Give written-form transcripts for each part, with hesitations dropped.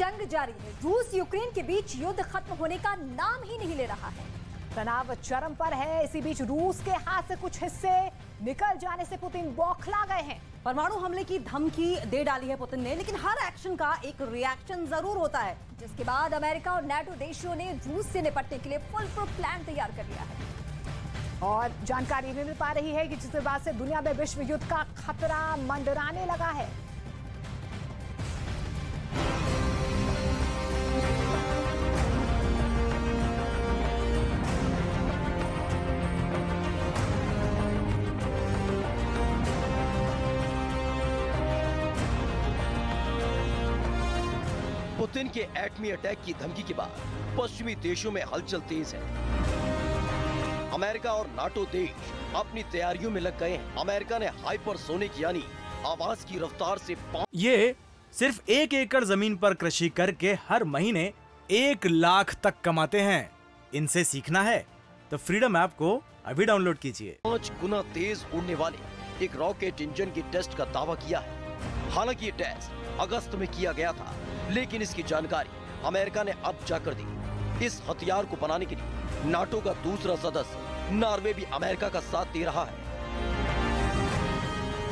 जंग जारी है। रूस यूक्रेन के बीच युद्ध खत्म होने का नाम ही नहीं ले रहा है। तनाव चरम पर है। इसी बीच रूस के हाथ से कुछ हिस्से निकल जाने से पुतिन बौखला गए हैं। परमाणु हमले की धमकी दे डाली है पुतिन ने, लेकिन हर एक्शन का एक रिएक्शन जरूर होता है। जिसके बाद अमेरिका और नाटो देशों ने रूस से निपटने के लिए फुल प्लान तैयार कर लिया है। और जानकारी भी मिल पा रही है कि जिसके बाद से दुनिया में विश्व युद्ध का खतरा मंडराने लगा है। पुतिन के एटमी अटैक की धमकी के बाद पश्चिमी देशों में हलचल तेज है। अमेरिका और नाटो देश अपनी तैयारियों में लग गए हैं। अमेरिका ने हाइपरसोनिक यानी आवाज की रफ्तार से ये सिर्फ 1 एकड़ जमीन पर कृषि करके हर महीने 1 लाख तक कमाते हैं। इनसे सीखना है तो फ्रीडम ऐप को अभी डाउनलोड कीजिए। 5 गुना तेज उड़ने वाले एक रॉकेट इंजन की टेस्ट का दावा किया है। हालांकि ये टेस्ट अगस्त में किया गया था, लेकिन इसकी जानकारी अमेरिका ने अब जाकर दी। इस हथियार को बनाने के लिए नाटो का दूसरा सदस्य नॉर्वे भी अमेरिका का साथ दे रहा है।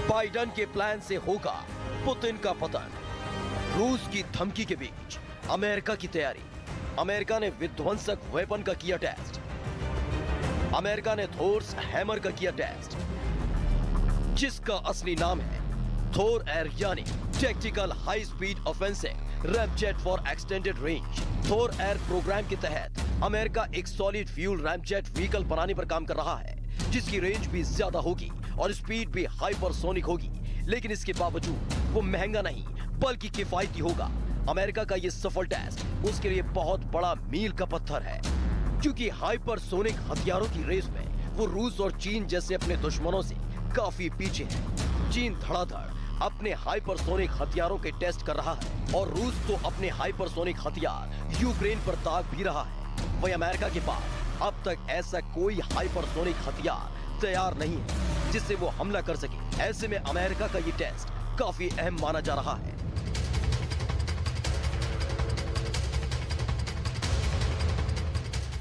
बाइडेन के प्लान से होगा पुतिन का पतन। रूस की धमकी के बीच अमेरिका की तैयारी। अमेरिका ने विध्वंसक वेपन का किया टेस्ट। अमेरिका ने थोर्स हैमर का किया टेस्ट, जिसका असली नाम है थोर एयर यानी tactical high speed offensive ramjet for extended range. Thor air program के तहत अमेरिका एक सॉलिड फ्यूल रैमजेट व्हीकल बनाने पर काम कर रहा है, जिसकी रेंज भी ज्यादा होगी और स्पीड भी हाइपरसोनिक होगी। लेकिन इसके बावजूद वो महंगा नहीं बल्कि किफायती होगा। अमेरिका का ये सफल टेस्ट उसके लिए बहुत बड़ा मील का पत्थर है, क्योंकि हाइपरसोनिक हथियारों की रेस में वो रूस और चीन जैसे अपने दुश्मनों से काफी पीछे है। चीन धड़ाधड़ अपने हाइपरसोनिक हथियारों के टेस्ट कर रहा है और रूस तो अपने हाइपरसोनिक हथियार यूक्रेन पर दाग भी रहा है। वहीं अमेरिका के पास अब तक ऐसा कोई हाइपरसोनिक हथियार तैयार नहीं है जिससे वो हमला कर सके। ऐसे में अमेरिका का ये टेस्ट काफी अहम माना जा रहा है।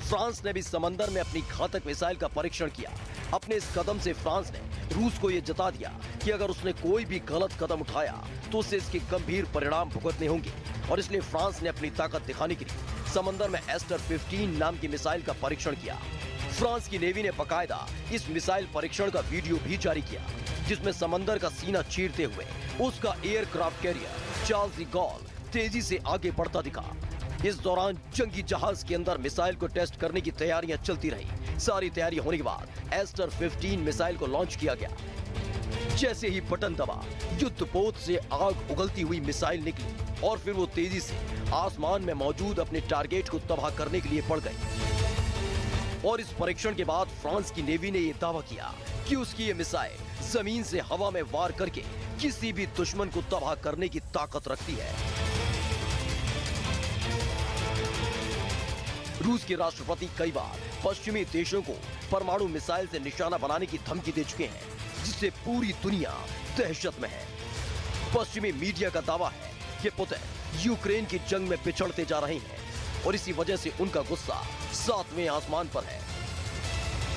फ्रांस ने भी समंदर में अपनी घातक मिसाइल का परीक्षण किया। अपने इस कदम से फ्रांस ने रूस को यह जता दिया कि अगर उसने कोई भी गलत कदम उठाया तो उसे इसके गंभीर परिणाम भुगतने होंगे। और इसलिए फ्रांस ने अपनी ताकत दिखाने के लिए समंदर में एस्टर 15 नाम की मिसाइल का परीक्षण किया। फ्रांस की नेवी ने बाकायदा इस मिसाइल परीक्षण का वीडियो भी जारी किया, जिसमें समंदर का सीना चीरते हुए उसका aircraft carrier Charles de Gaulle तेजी से आगे बढ़ता दिखा। इस दौरान जंगी जहाज के अंदर मिसाइल को टेस्ट करने की तैयारियां चलती रही। सारी तैयारी होने के बाद एस्टर 15 मिसाइल को लॉन्च किया गया। जैसे ही बटन दबा, युद्धपोत से आग उगलती हुई मिसाइल निकली और फिर वो तेजी से आसमान में मौजूद अपने टारगेट को तबाह करने के लिए बढ़ गई। और इस परीक्षण के बाद फ्रांस की नेवी ने यह दावा किया कि उसकी ये मिसाइल जमीन से हवा में वार करके किसी भी दुश्मन को तबाह करने की ताकत रखती है। रूस के राष्ट्रपति कई बार पश्चिमी देशों को परमाणु मिसाइल से निशाना बनाने की धमकी दे चुके हैं, जिससे पूरी दुनिया दहशत में है। पश्चिमी मीडिया का दावा है कि पुतिन यूक्रेन की जंग में पिछड़ते जा रहे हैं और इसी वजह से उनका गुस्सा 7वें आसमान पर है।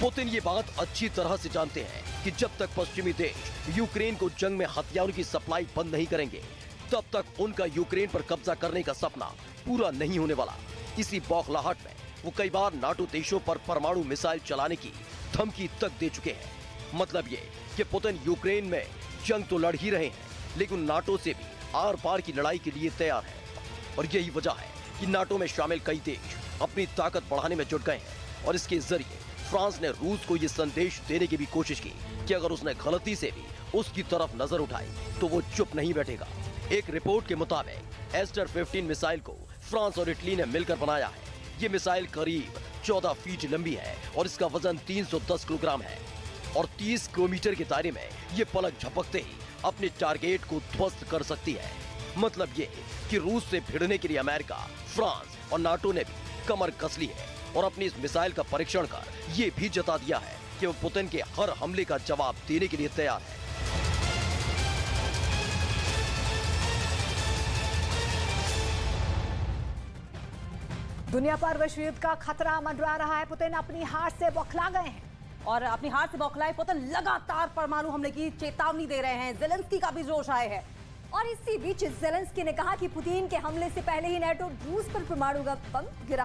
पुतिन ये बात अच्छी तरह से जानते हैं कि जब तक पश्चिमी देश यूक्रेन को जंग में हथियारों की सप्लाई बंद नहीं करेंगे, तब तक उनका यूक्रेन पर कब्जा करने का सपना पूरा नहीं होने वाला। इसी बौखलाहट में वो कई बार नाटो देशों पर परमाणु मिसाइल चलाने की धमकी तक दे चुके हैं। मतलब ये कि पुतिन यूक्रेन में जंग तो लड़ ही रहे हैं, लेकिन नाटो से भी आर पार की लड़ाई के लिए तैयार है। और यही वजह है कि नाटो में शामिल कई देश अपनी ताकत बढ़ाने में जुट गए हैं। और इसके जरिए फ्रांस ने रूस को ये संदेश देने की भी कोशिश की कि अगर उसने गलती से भी उसकी तरफ नजर उठाई तो वो चुप नहीं बैठेगा। एक रिपोर्ट के मुताबिक एस्टर 15 मिसाइल को फ्रांस और इटली ने मिलकर बनाया है। ये मिसाइल करीब 14 फीट लंबी है और इसका वजन 310 किलोग्राम है और 30 किलोमीटर के दायरे में ये पलक झपकते ही अपने टारगेट को ध्वस्त कर सकती है। मतलब ये कि रूस से भिड़ने के लिए अमेरिका, फ्रांस और नाटो ने भी कमर कस ली है और अपनी इस मिसाइल का परीक्षण कर ये भी जता दिया है कि वो पुतिन के हर हमले का जवाब देने के लिए तैयार है। दुनिया पर विश्व युद्ध का खतरा मंडरा रहा है। पुतिन अपनी हार से बौखला गए हैं और अपनी हार से बौखलाए पुतिन लगातार परमाणु हमले की चेतावनी दे रहे हैं। जेलेंस्की का भी जोश आए है। और इसी बीच जेलेंस्की ने कहा कि पुतिन के हमले से पहले ही नेटो रूस पर परमाणु बम गिरा